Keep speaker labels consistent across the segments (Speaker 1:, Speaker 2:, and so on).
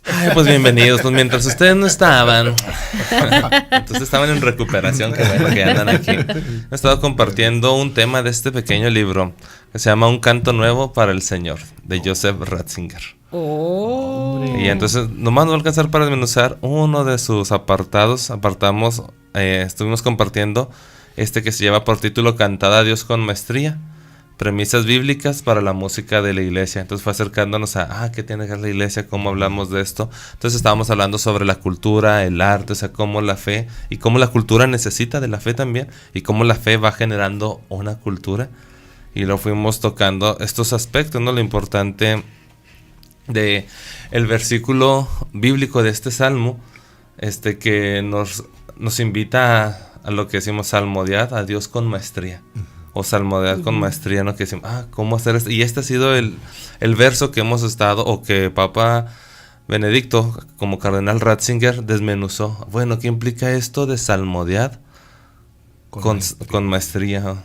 Speaker 1: Ay, pues bienvenidos. Pues mientras ustedes no estaban, entonces estaban en recuperación, que bueno que andan aquí. He estado compartiendo un tema de este pequeño libro que se llama Un canto nuevo para el Señor, de Joseph Ratzinger. Y entonces nomás no va a alcanzar para desmenuzar uno de sus apartados. Estuvimos compartiendo que se lleva por título Cantada a Dios con Maestría, premisas bíblicas para la música de la iglesia. Entonces fue acercándonos a qué tiene que ver la iglesia, cómo hablamos de esto. Entonces estábamos hablando sobre la cultura, el arte, o sea, cómo la fe y cómo la cultura necesita de la fe también, y cómo la fe va generando una cultura. Y lo fuimos tocando estos aspectos, ¿no? Lo importante de el versículo bíblico de este salmo, que nos invita a lo que decimos salmodiar a Dios con maestría. O salmodiar con maestría, ¿no? Que decimos, ¿cómo hacer esto? Y este ha sido el verso que hemos estado, o que Papa Benedicto, como cardenal Ratzinger, desmenuzó. Bueno, ¿qué implica esto de salmodiar con maestría?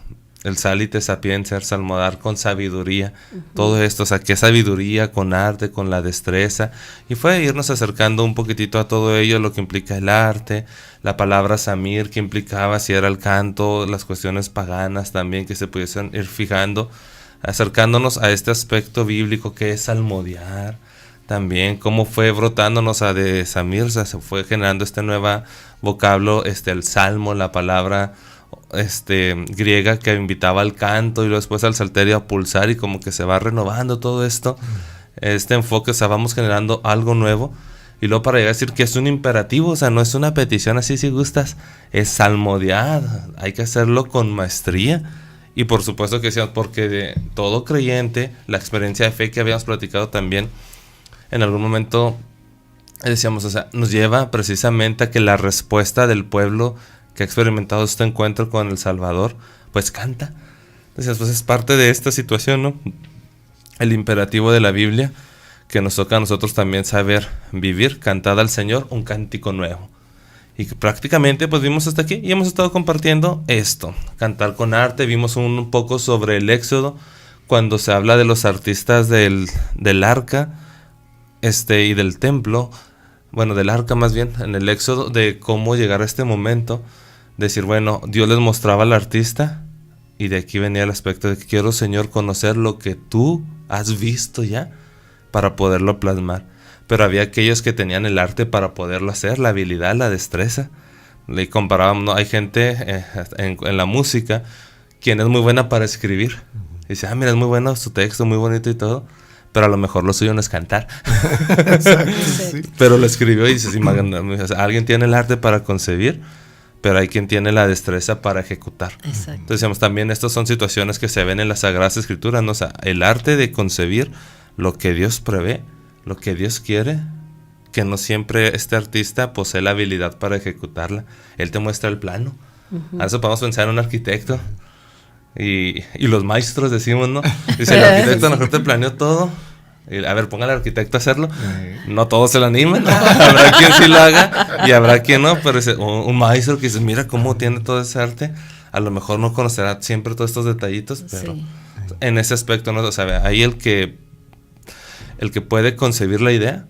Speaker 1: El salite sapienza, salmodar con sabiduría. Todo esto, o sea, ¿qué sabiduría? Con arte, con la destreza. Y fue irnos acercando un poquitito a todo ello, lo que implica el arte, la palabra samir, que implicaba, si era el canto, las cuestiones paganas también, que se pudiesen ir fijando, acercándonos a este aspecto bíblico que es salmodiar. También cómo fue brotándonos a de samir, o sea, se fue generando este nuevo vocablo, el salmo, la palabra griega que invitaba al canto, y luego después al salterio a pulsar, y como que se va renovando todo esto, este enfoque, o sea, vamos generando algo nuevo. Y luego para llegar a decir que es un imperativo, o sea, no es una petición así si gustas, es salmodiar, hay que hacerlo con maestría. Y por supuesto que sí, porque de todo creyente, la experiencia de fe que habíamos platicado también en algún momento, decíamos, o sea, nos lleva precisamente a que la respuesta del pueblo que ha experimentado este encuentro con el Salvador, pues canta. Entonces, pues es parte de esta situación, ¿no? El imperativo de la Biblia, que nos toca a nosotros también saber vivir. Cantad al Señor un cántico nuevo. Y que prácticamente pues vimos hasta aquí y hemos estado compartiendo esto. Cantar con arte. Vimos un poco sobre el Éxodo, cuando se habla de los artistas del arca y del templo. Bueno, del arca más bien, en el Éxodo, de cómo llegar a este momento. Decir, bueno, Dios les mostraba al artista, y de aquí venía el aspecto de que quiero, Señor, conocer lo que tú has visto ya para poderlo plasmar. Pero había aquellos que tenían el arte para poderlo hacer, la habilidad, la destreza. Le comparábamos, ¿no? Hay gente en la música quien es muy buena para escribir. Y dice, mira, es muy bueno su texto, muy bonito y todo, pero a lo mejor lo suyo no es cantar. Sí. Pero lo escribió y dices, alguien tiene el arte para concebir, pero hay quien tiene la destreza para ejecutar. Exacto. Entonces decíamos, también estas son situaciones que se ven en las Sagradas Escrituras, ¿no? O sea, el arte de concebir lo que Dios prevé, lo que Dios quiere, que no siempre este artista posee la habilidad para ejecutarla. Él te muestra el plano. A eso podemos pensar en un arquitecto. Y los maestros decimos, ¿no? Dice, el arquitecto a lo mejor te planeó todo. Y, a ver, ponga al arquitecto a hacerlo. No todos se lo animan. Habrá quien sí lo haga y habrá quien no. Pero un maestro que dice, mira cómo tiene todo ese arte. A lo mejor no conocerá siempre todos estos detallitos, pero en ese aspecto, ¿no? O sea, hay el que puede concebir la idea,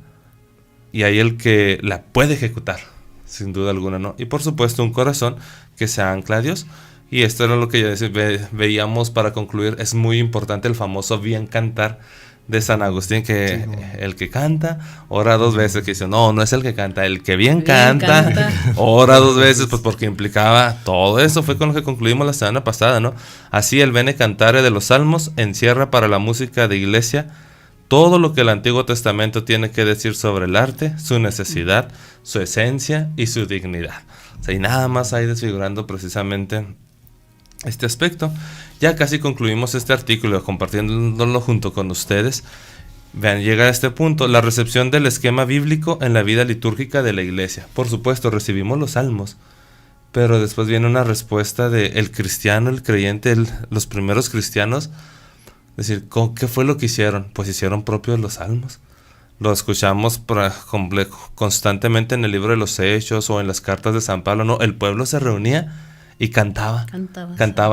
Speaker 1: y hay el que la puede ejecutar, sin duda alguna, ¿no? Y por supuesto un corazón que se ancla a Dios. Y esto era lo que ya veíamos para concluir. Es muy importante el famoso bien cantar de San Agustín, que el que canta ora dos veces, que dice, no es el que canta, el que bien canta ora dos veces, pues porque implicaba todo eso. Fue con lo que concluimos la semana pasada, ¿no? Así el Bene Cantare de los Salmos encierra para la música de iglesia todo lo que el Antiguo Testamento tiene que decir sobre el arte, su necesidad, su esencia y su dignidad. O sea, y nada más ahí desfigurando precisamente este aspecto. Ya casi concluimos este artículo compartiéndolo junto con ustedes. Vean, llega a este punto, la recepción del esquema bíblico en la vida litúrgica de la iglesia. Por supuesto, recibimos los salmos, pero después viene una respuesta del cristiano, el creyente, los primeros cristianos. Es decir, ¿qué fue lo que hicieron? Pues hicieron propios los salmos. Lo escuchamos constantemente en el libro de los Hechos o en las cartas de San Pablo. No, el pueblo se reunía y cantaba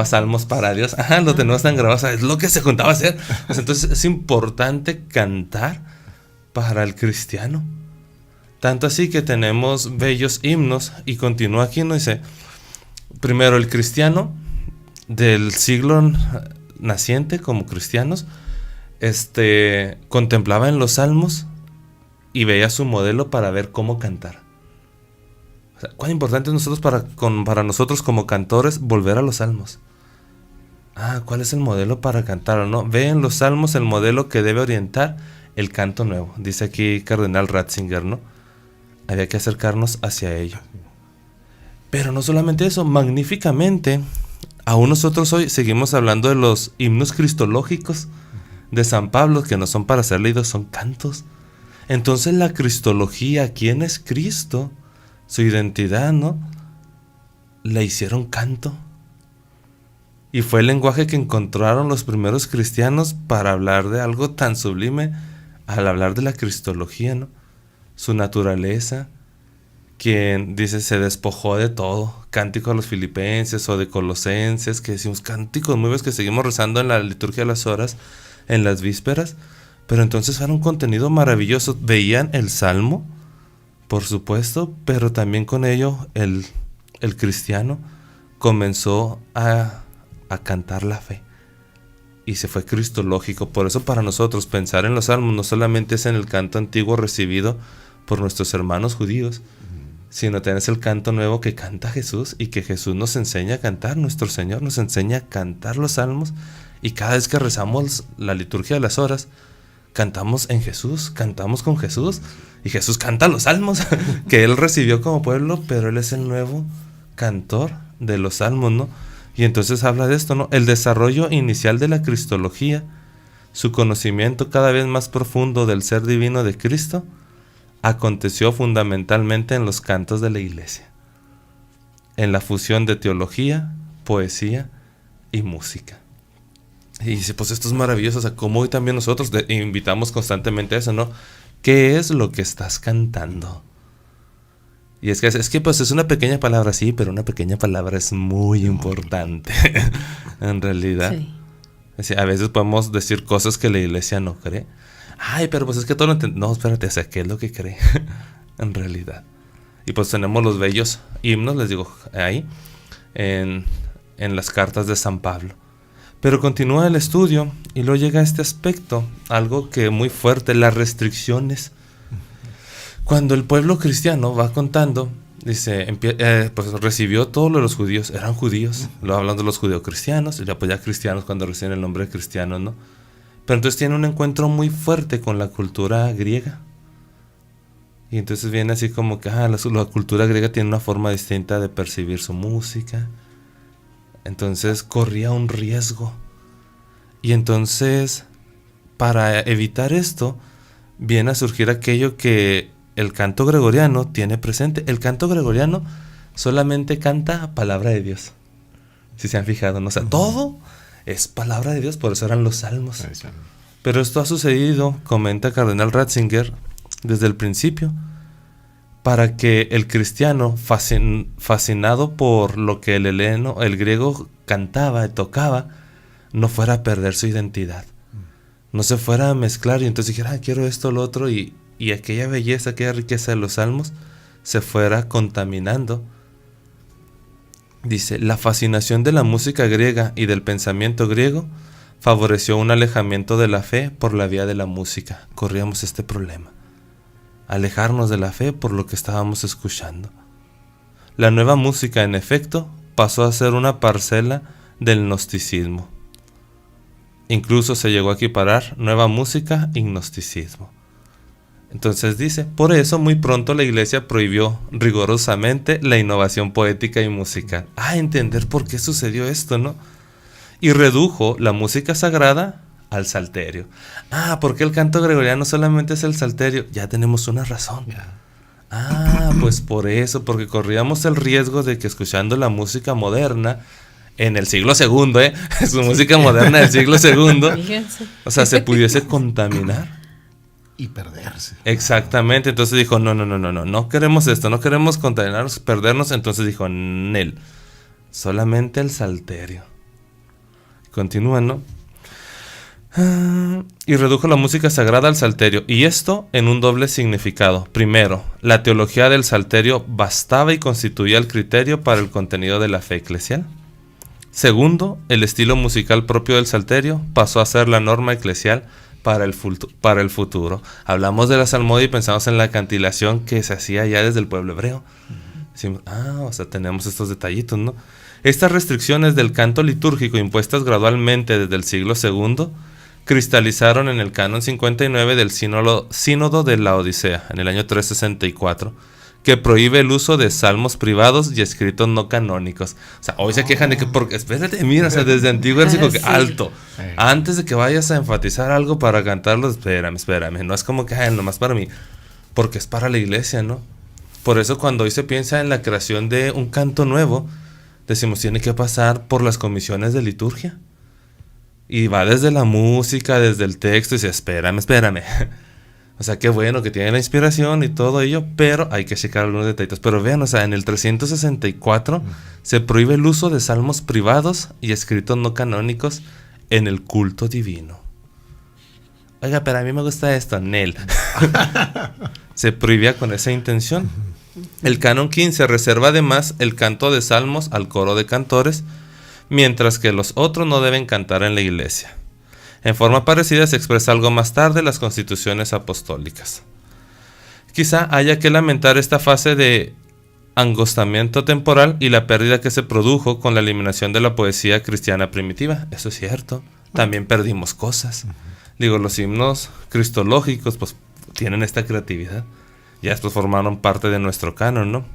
Speaker 1: salmos para Dios. Lo tenemos tan grabado, o sea, es lo que se juntaba a hacer. Entonces es importante cantar para el cristiano. Tanto así que tenemos bellos himnos, y continúa aquí, nos dice, primero el cristiano del siglo naciente como cristianos, contemplaba en los salmos y veía su modelo para ver cómo cantar. O sea, cuán importante es para nosotros como cantores volver a los salmos. ¿Cuál es el modelo para cantar, no? Ve en los salmos el modelo que debe orientar el canto nuevo. Dice aquí Cardenal Ratzinger, ¿no? Había que acercarnos hacia ello. Pero no solamente eso, magníficamente, aún nosotros hoy seguimos hablando de los himnos cristológicos de San Pablo, que no son para ser leídos, son cantos. Entonces la cristología, ¿quién es Cristo? Su identidad, ¿no? La hicieron canto. Y fue el lenguaje que encontraron los primeros cristianos para hablar de algo tan sublime, al hablar de la cristología, ¿no? Su naturaleza, quien dice se despojó de todo. Cántico a los filipenses o de Colosenses, que decimos cánticos muy bellos que seguimos rezando en la liturgia de las horas, en las vísperas. Pero entonces era un contenido maravilloso. Veían el salmo, por supuesto, pero también con ello el cristiano comenzó a cantar la fe y se fue cristológico. Por eso para nosotros pensar en los salmos no solamente es en el canto antiguo recibido por nuestros hermanos judíos, sino tenés el canto nuevo que canta Jesús y que Jesús nos enseña a cantar. Nuestro Señor nos enseña a cantar los salmos, y cada vez que rezamos la liturgia de las horas cantamos en Jesús, cantamos con Jesús, y Jesús canta los salmos que Él recibió como pueblo, pero Él es el nuevo cantor de los salmos, ¿no? Y entonces habla de esto, ¿no? El desarrollo inicial de la cristología, su conocimiento cada vez más profundo del ser divino de Cristo, aconteció fundamentalmente en los cantos de la iglesia, en la fusión de teología, poesía y música. Y dice, pues esto es maravilloso, o sea, como hoy también nosotros invitamos constantemente a eso, ¿no? ¿Qué es lo que estás cantando? Y es que pues es una pequeña palabra, sí, pero una pequeña palabra es muy importante, en realidad. Sí. Es decir, a veces podemos decir cosas que la iglesia no cree. Pero pues es que todo lo entendemos. No, espérate, o sea, ¿qué es lo que cree? En realidad. Y pues tenemos los bellos himnos, les digo, ahí, en las cartas de San Pablo. Pero continúa el estudio y luego llega a este aspecto, algo que muy fuerte, las restricciones. Cuando el pueblo cristiano va contando, dice, pues recibió todo lo de los judíos, eran judíos, lo hablando de los judeocristianos, y pues ya cristianos cuando reciben el nombre de cristianos, ¿no? Pero entonces tiene un encuentro muy fuerte con la cultura griega. Y entonces viene así como que la cultura griega tiene una forma distinta de percibir su música. Entonces corría un riesgo. Y entonces, para evitar esto, viene a surgir aquello que el canto gregoriano tiene presente. El canto gregoriano solamente canta palabra de Dios. Si se han fijado, ¿no? O sea, todo es palabra de Dios, por eso eran los salmos. Pero esto ha sucedido, comenta Cardenal Ratzinger, desde el principio, para que el cristiano, fascinado por lo que el griego cantaba y tocaba, no fuera a perder su identidad. No se fuera a mezclar y entonces dijera, quiero esto, lo otro, y aquella belleza, aquella riqueza de los salmos se fuera contaminando. Dice, la fascinación de la música griega y del pensamiento griego favoreció un alejamiento de la fe por la vía de la música. Corríamos este problema, alejarnos de la fe por lo que estábamos escuchando. La nueva música, en efecto, pasó a ser una parcela del gnosticismo. Incluso se llegó a equiparar nueva música y gnosticismo. Entonces dice, por eso muy pronto la iglesia prohibió rigurosamente la innovación poética y musical. Entender por qué sucedió esto, ¿no? Y redujo la música sagrada al salterio. ¿Por qué el canto gregoriano solamente es el salterio? Ya tenemos una razón. Pues por eso, porque corríamos el riesgo de que escuchando la música moderna en el siglo segundo, su música moderna del siglo segundo, o sea, se pudiese contaminar
Speaker 2: y perderse.
Speaker 1: Exactamente, entonces dijo, no queremos esto, no queremos contaminarnos, perdernos. Entonces dijo, Nel, solamente el salterio. Continúa, ¿no? Y redujo la música sagrada al salterio, y esto en un doble significado. Primero, la teología del salterio bastaba y constituía el criterio para el contenido de la fe eclesial. Segundo, el estilo musical propio del salterio pasó a ser la norma eclesial para el futuro. Hablamos de la salmodia y pensamos en la cantilación que se hacía ya desde el pueblo hebreo. Decimos, o sea, tenemos estos detallitos, ¿no? Estas restricciones del canto litúrgico impuestas gradualmente desde el siglo II cristalizaron en el canon 59 del Sínodo de la Odisea, en el año 364, que prohíbe el uso de salmos privados y escritos no canónicos. O sea, hoy se quejan de que, porque, espérate, mira, o sea, desde antiguo es como que alto. Antes de que vayas a enfatizar algo para cantarlo, espérame. No es como que, nomás para mí, porque es para la iglesia, ¿no? Por eso cuando hoy se piensa en la creación de un canto nuevo, decimos, tiene que pasar por las comisiones de liturgia. Y va desde la música, desde el texto, y dice, espérame. O sea, qué bueno que tiene la inspiración y todo ello, pero hay que checar algunos detallitos. Pero vean, o sea, en el 364 se prohíbe el uso de salmos privados y escritos no canónicos en el culto divino. Oiga, pero a mí me gusta esto, Nel. Se prohibía con esa intención. El canon 15 reserva además el canto de salmos al coro de cantores, mientras que los otros no deben cantar en la iglesia. En forma parecida se expresa algo más tarde las constituciones apostólicas. Quizá haya que lamentar esta fase de angostamiento temporal y la pérdida que se produjo con la eliminación de la poesía cristiana primitiva. Eso es cierto. También perdimos cosas. Digo, los himnos cristológicos pues tienen esta creatividad. Ya estos formaron parte de nuestro canon, ¿no?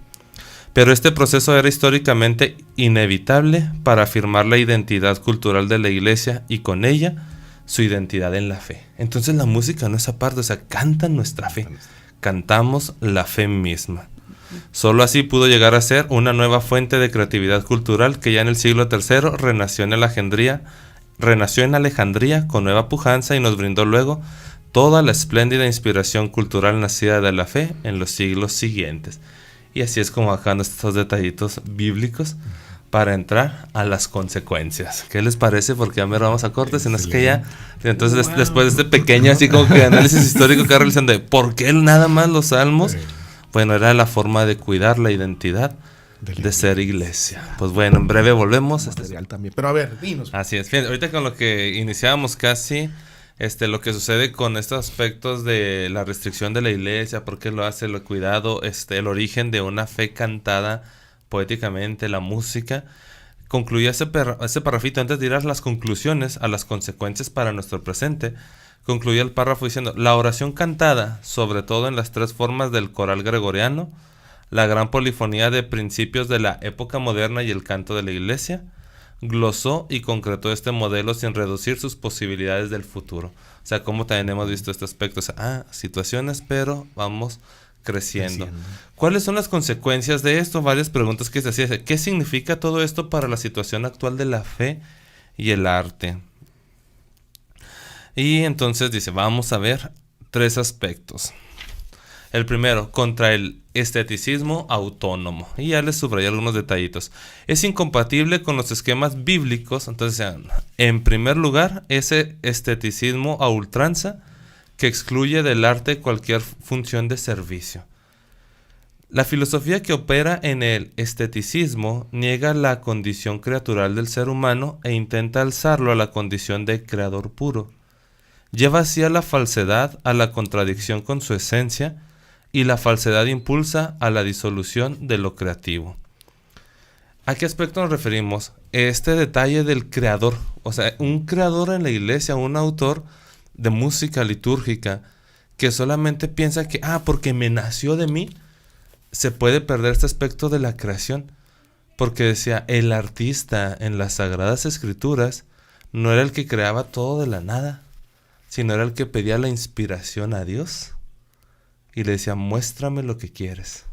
Speaker 1: Pero este proceso era históricamente inevitable para afirmar la identidad cultural de la iglesia y con ella su identidad en la fe. Entonces la música no es aparte, o sea, cantan nuestra fe. Cantamos la fe misma. Solo así pudo llegar a ser una nueva fuente de creatividad cultural que ya en el siglo III renació en Alejandría con nueva pujanza y nos brindó luego toda la espléndida inspiración cultural nacida de la fe en los siglos siguientes. Y así es como bajando estos detallitos bíblicos para entrar a las consecuencias. ¿Qué les parece? Porque ya me vamos a cortes, sino es que ya... Entonces después de este pequeño así como que análisis histórico que realizando de ¿por qué nada más los salmos? Bueno, era la forma de cuidar la identidad de ser iglesia. Pues bueno, en breve volvemos.
Speaker 2: También. Pero a ver, dinos.
Speaker 1: Así es. Fíjate, ahorita con lo que iniciábamos casi... lo que sucede con estos aspectos de la restricción de la iglesia, por qué lo hace, el cuidado, el origen de una fe cantada poéticamente, la música, concluía ese parrafito antes de ir a las conclusiones, a las consecuencias para nuestro presente. Concluía el párrafo diciendo, la oración cantada, sobre todo en las tres formas del coral gregoriano, la gran polifonía de principios de la época moderna y el canto de la iglesia, glosó y concretó este modelo sin reducir sus posibilidades del futuro. O sea, como también hemos visto este aspecto, o sea, situaciones, pero vamos creciendo. ¿Cuáles son las consecuencias de esto? Varias preguntas que se hacían. ¿Qué significa todo esto para la situación actual de la fe y el arte? Y entonces dice, vamos a ver tres aspectos. El primero, contra el esteticismo autónomo. Y ya les subrayé algunos detallitos. Es incompatible con los esquemas bíblicos. Entonces, en primer lugar, ese esteticismo a ultranza que excluye del arte cualquier función de servicio. La filosofía que opera en el esteticismo niega la condición creatural del ser humano e intenta alzarlo a la condición de creador puro. Lleva así a la falsedad, a la contradicción con su esencia, y la falsedad impulsa a la disolución de lo creativo. ¿A qué aspecto nos referimos? Este detalle del creador, o sea, un creador en la iglesia, un autor de música litúrgica que solamente piensa que, porque me nació de mí, se puede perder este aspecto de la creación, porque decía, el artista en las Sagradas Escrituras no era el que creaba todo de la nada, sino era el que pedía la inspiración a Dios y le decía, muéstrame lo que quieres.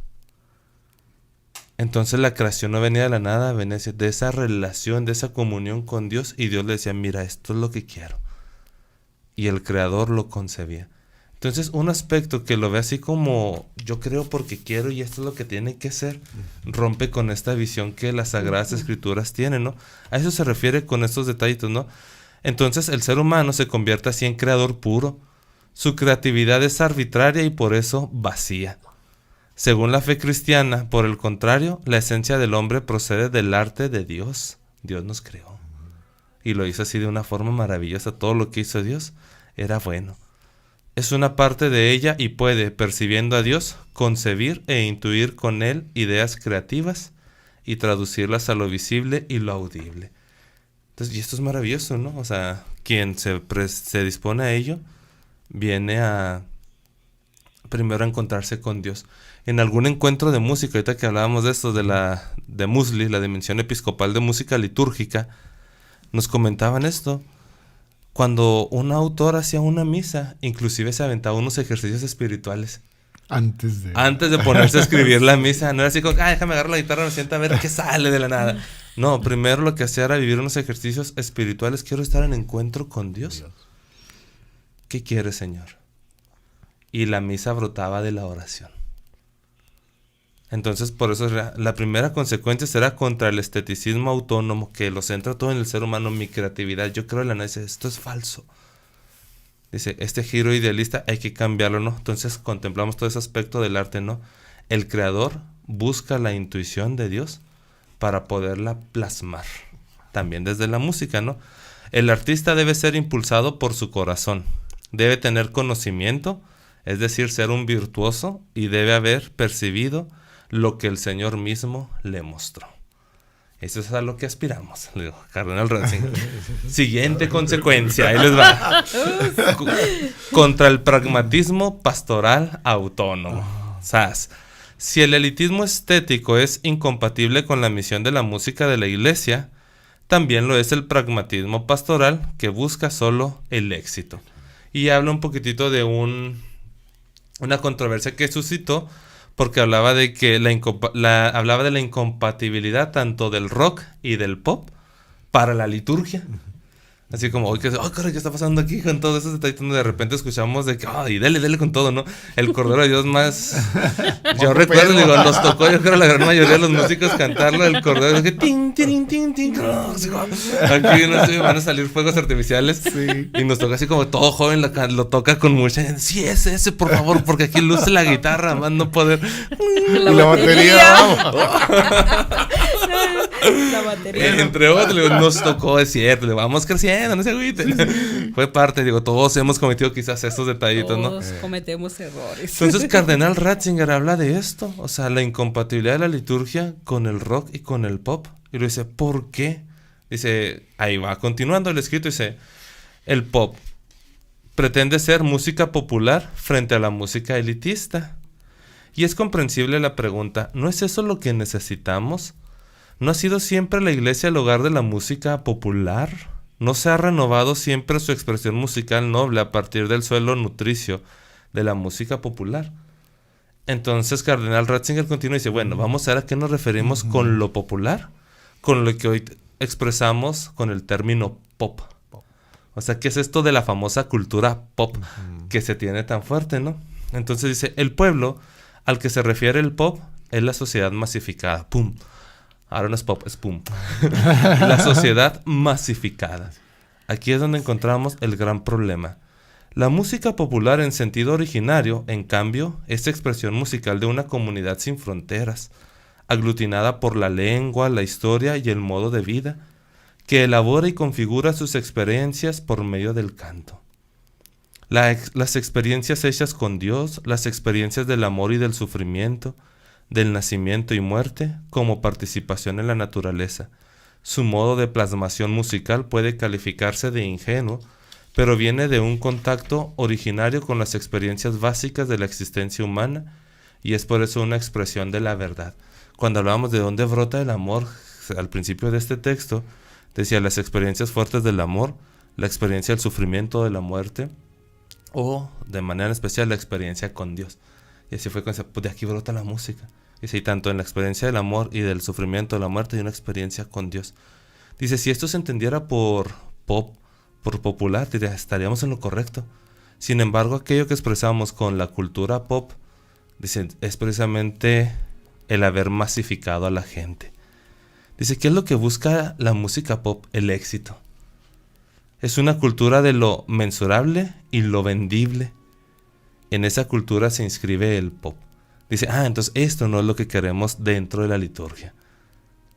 Speaker 1: Entonces la creación no venía de la nada, venía de esa relación, de esa comunión con Dios, y Dios le decía, mira, esto es lo que quiero. Y el creador lo concebía. Entonces un aspecto que lo ve así como yo creo porque quiero y esto es lo que tiene que ser, rompe con esta visión que las Sagradas Escrituras tienen, ¿no? A eso se refiere con estos detallitos, ¿no? Entonces el ser humano se convierte así en creador puro. Su creatividad es arbitraria y por eso vacía. Según la fe cristiana, por el contrario, la esencia del hombre procede del arte de Dios. Dios nos creó y lo hizo así de una forma maravillosa. Todo lo que hizo Dios era bueno. Es una parte de ella y puede, percibiendo a Dios, concebir e intuir con él ideas creativas y traducirlas a lo visible y lo audible. Entonces, y esto es maravilloso, ¿no? O sea, quien se dispone a ello, viene a primero a encontrarse con Dios. En algún encuentro de música, ahorita que hablábamos de esto, de Musli, la dimensión episcopal de música litúrgica, nos comentaban esto. Cuando un autor hacía una misa, inclusive se aventaba unos ejercicios espirituales. Antes de ponerse a escribir la misa. No era así como, déjame agarrar la guitarra, me siento a ver qué sale de la nada. No, primero lo que hacía era vivir unos ejercicios espirituales. Quiero estar en encuentro con Dios. ¿Qué quieres, Señor? Y la misa brotaba de la oración. Entonces, por eso la primera consecuencia será contra el esteticismo autónomo que lo centra todo en el ser humano, mi creatividad. Yo creo en la nada, dice, esto es falso. Dice, este giro idealista hay que cambiarlo, ¿no? Entonces contemplamos todo ese aspecto del arte, ¿no? El creador busca la intuición de Dios para poderla plasmar. También desde la música, ¿no? El artista debe ser impulsado por su corazón. Debe tener conocimiento, es decir, ser un virtuoso, y debe haber percibido lo que el Señor mismo le mostró. Eso es a lo que aspiramos, le digo, Cardenal Ratzinger. Siguiente consecuencia, ahí les va. Contra el pragmatismo pastoral autónomo. ¡Sas! Si el elitismo estético es incompatible con la misión de la música de la Iglesia, también lo es el pragmatismo pastoral que busca solo el éxito. Y habla un poquitito de una controversia que suscitó, porque hablaba de que hablaba de la incompatibilidad tanto del rock y del pop para la liturgia. Así como, ¿qué está pasando aquí con todo eso? De repente escuchamos de que, y dele con todo, ¿no? El Cordero de Dios más... Yo recuerdo, nos tocó, yo creo, la gran mayoría de los músicos cantarlo, el Cordero, que tin, tin, tin, tin, aquí no sé, van a salir fuegos artificiales, sí. Y nos toca así como todo joven, lo toca con mucha... Sí, ese, por favor, porque aquí luce la guitarra, más no poder...
Speaker 2: La batería,
Speaker 3: La batería.
Speaker 1: Entre otros, nos tocó, es cierto, vamos creciendo, no se agüiten. Fue parte, todos hemos cometido quizás estos detallitos, ¿no?
Speaker 3: Todos cometemos errores.
Speaker 1: Entonces, Cardenal Ratzinger habla de esto, o sea, la incompatibilidad de la liturgia con el rock y con el pop. Y lo dice, ¿por qué? Dice, ahí va, continuando el escrito, dice, el pop pretende ser música popular frente a la música elitista. Y es comprensible la pregunta, ¿no es eso lo que necesitamos? ¿No ha sido siempre la Iglesia el hogar de la música popular? ¿No se ha renovado siempre su expresión musical noble a partir del suelo nutricio de la música popular? Entonces Cardenal Ratzinger continúa y dice, bueno, vamos a ver a qué nos referimos con lo popular, con lo que hoy expresamos con el término pop. O sea, ¿qué es esto de la famosa cultura pop que se tiene tan fuerte, no? Entonces dice, el pueblo al que se refiere el pop es la sociedad masificada. ¡Pum! Ahora no es pop, es pum. La sociedad masificada. Aquí es donde encontramos el gran problema. La música popular en sentido originario, en cambio, es expresión musical de una comunidad sin fronteras, aglutinada por la lengua, la historia y el modo de vida, que elabora y configura sus experiencias por medio del canto. Las experiencias hechas con Dios, las experiencias del amor y del sufrimiento, del nacimiento y muerte, como participación en la naturaleza. Su modo de plasmación musical puede calificarse de ingenuo, pero viene de un contacto originario con las experiencias básicas de la existencia humana, y es por eso una expresión de la verdad. Cuando hablábamos de dónde brota el amor, al principio de este texto, decía las experiencias fuertes del amor, la experiencia del sufrimiento, de la muerte, o de manera especial la experiencia con Dios. Y así fue pues de aquí brota la música. Dice, y tanto en la experiencia del amor y del sufrimiento de la muerte hay una experiencia con Dios. Dice, si esto se entendiera por pop, por popular, diría, estaríamos en lo correcto. Sin embargo, aquello que expresamos con la cultura pop, dice, es precisamente el haber masificado a la gente. Dice, ¿qué es lo que busca la música pop? El éxito. Es una cultura de lo mensurable y lo vendible. En esa cultura se inscribe el pop. Dice, entonces esto no es lo que queremos dentro de la liturgia.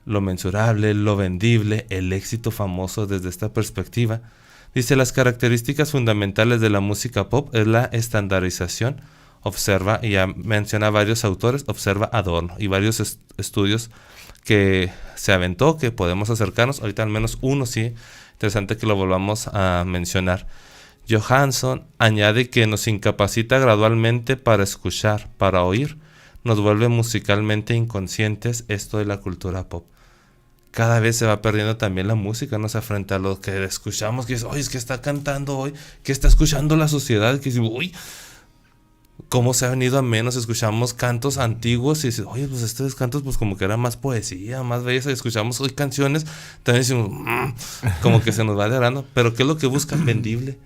Speaker 1: Lo mensurable, lo vendible, el éxito famoso desde esta perspectiva. Dice, las características fundamentales de la música pop es la estandarización. Observa, y ya menciona varios autores, observa Adorno y varios estudios que se aventó, que podemos acercarnos. Ahorita al menos uno sí, interesante que lo volvamos a mencionar. Johansson añade que nos incapacita gradualmente para escuchar, para oír, nos vuelve musicalmente inconscientes, esto de la cultura pop. Cada vez se va perdiendo también la música, no se frente a lo que escuchamos, que es, oye, es que está cantando hoy, que está escuchando la sociedad, que dice, uy, cómo se ha venido a menos, escuchamos cantos antiguos y dices, oye, pues estos cantos pues como que era más poesía, más belleza, y escuchamos hoy canciones, también decimos, como que se nos va derrando, pero ¿qué es lo que buscan? Vendible.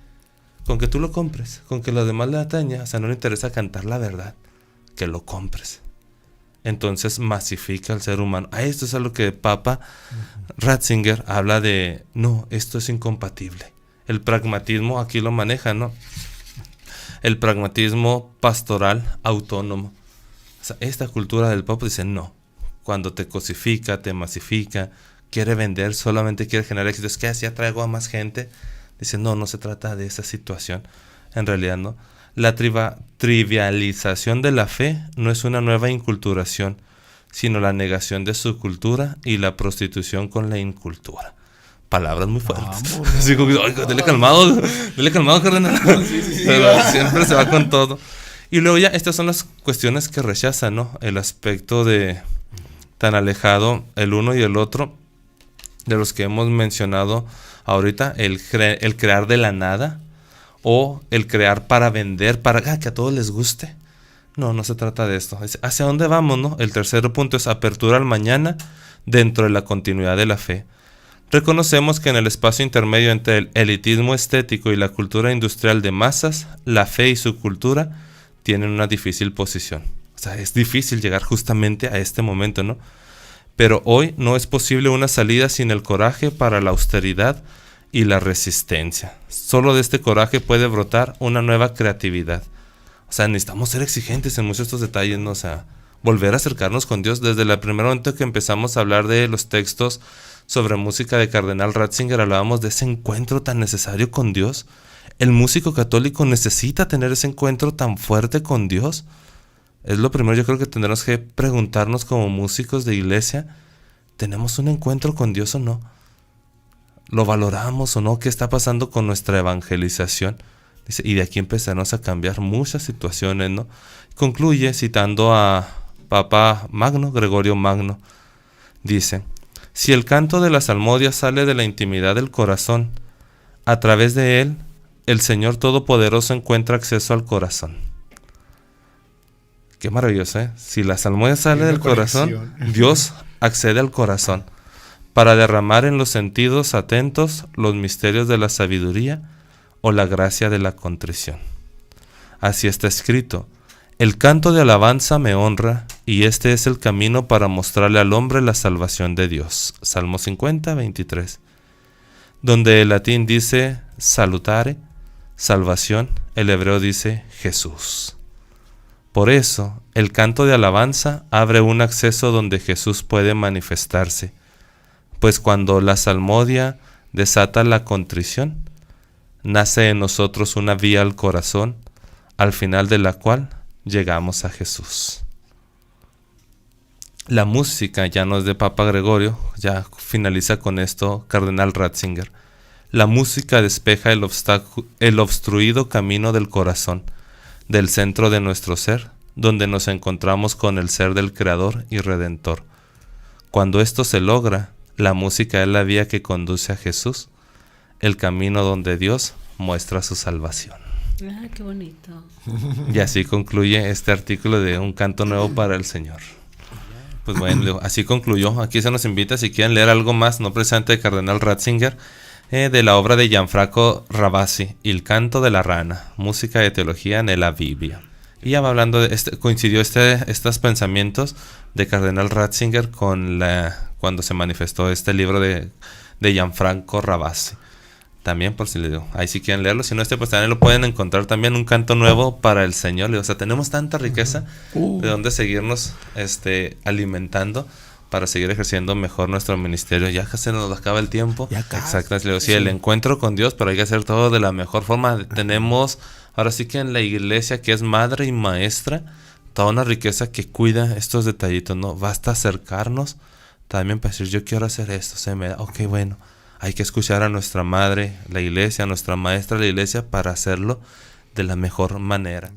Speaker 1: Con que tú lo compres, con que los demás le ataña, o sea, no le interesa cantar la verdad, que lo compres. Entonces masifica al ser humano. Esto es a lo que Papa Ratzinger habla de, no, esto es incompatible. El pragmatismo aquí lo maneja, ¿no? El pragmatismo pastoral autónomo. O sea, esta cultura del pop dice, no, cuando te cosifica, te masifica, quiere vender, solamente quiere generar éxito, es que así atraigo a más gente. Dice, no se trata de esa situación, en realidad no. La trivialización de la fe no es una nueva inculturación, sino la negación de su cultura y la prostitución con la incultura. Palabras muy fuertes. Así como, dele calmado, cardenal. Pero siempre se va con todo. Y luego ya, estas son las cuestiones que rechazan, ¿no? El aspecto de tan alejado el uno y el otro, de los que hemos mencionado ahorita, el crear de la nada, o el crear para vender, para que a todos les guste. No se trata de esto. ¿Hacia dónde vamos, no? El tercer punto es apertura al mañana dentro de la continuidad de la fe. Reconocemos que en el espacio intermedio entre el elitismo estético y la cultura industrial de masas, la fe y su cultura tienen una difícil posición. O sea, es difícil llegar justamente a este momento, ¿no? Pero hoy no es posible una salida sin el coraje para la austeridad y la resistencia. Solo de este coraje puede brotar una nueva creatividad. O sea, necesitamos ser exigentes en muchos de estos detalles, ¿no? O sea, volver a acercarnos con Dios. Desde el primer momento que empezamos a hablar de los textos sobre música de Cardenal Ratzinger, hablábamos de ese encuentro tan necesario con Dios. El músico católico necesita tener ese encuentro tan fuerte con Dios. Es lo primero, yo creo que tendremos que preguntarnos como músicos de iglesia, ¿tenemos un encuentro con Dios o no? ¿Lo valoramos o no? ¿Qué está pasando con nuestra evangelización? Dice, y de aquí empezaremos a cambiar muchas situaciones, ¿no? Concluye citando a Papa Magno, Gregorio Magno. Dice, si el canto de la salmodia sale de la intimidad del corazón, a través de él, el Señor Todopoderoso encuentra acceso al corazón. Qué maravilloso, ¿eh? Si la salmodia sale del corazón, Dios accede al corazón para derramar en los sentidos atentos los misterios de la sabiduría o la gracia de la contrición. Así está escrito, el canto de alabanza me honra y este es el camino para mostrarle al hombre la salvación de Dios. Salmo 50, 23. Donde el latín dice salutare, salvación, el hebreo dice Jesús. Por eso, el canto de alabanza abre un acceso donde Jesús puede manifestarse, pues cuando la salmodia desata la contrición, nace en nosotros una vía al corazón, al final de la cual llegamos a Jesús. La música ya no es de Papa Gregorio, ya finaliza con esto Cardenal Ratzinger. La música despeja el obstruido camino del corazón, del centro de nuestro ser, donde nos encontramos con el ser del Creador y Redentor. Cuando esto se logra, la música es la vía que conduce a Jesús, el camino donde Dios muestra su salvación.
Speaker 3: Ah, qué bonito.
Speaker 1: Y así concluye este artículo de Un canto nuevo para el Señor. Pues bueno, así concluyó. Aquí se nos invita, si quieren leer algo más, no precisamente de Cardenal Ratzinger, de la obra de Gianfranco Ravasi, Il canto de la rana, música de teología en la Biblia. Y ya va hablando de coincidió estos pensamientos de Cardenal Ratzinger con cuando se manifestó este libro de Gianfranco Ravasi. También por si le digo, ahí si quieren leerlo, si no pues también lo pueden encontrar también, un canto nuevo para el Señor. O sea, tenemos tanta riqueza de donde seguirnos alimentando para seguir ejerciendo mejor nuestro ministerio. Ya que se nos acaba el tiempo. Exacto. Le digo, sí, el encuentro con Dios, pero hay que hacer todo de la mejor forma. Tenemos, ahora sí que en la iglesia, que es madre y maestra, toda una riqueza que cuida estos detallitos, ¿no? Basta acercarnos también para decir, yo quiero hacer esto, se me da, ok, bueno. Hay que escuchar a nuestra madre, la iglesia, a nuestra maestra, la iglesia, para hacerlo de la mejor manera.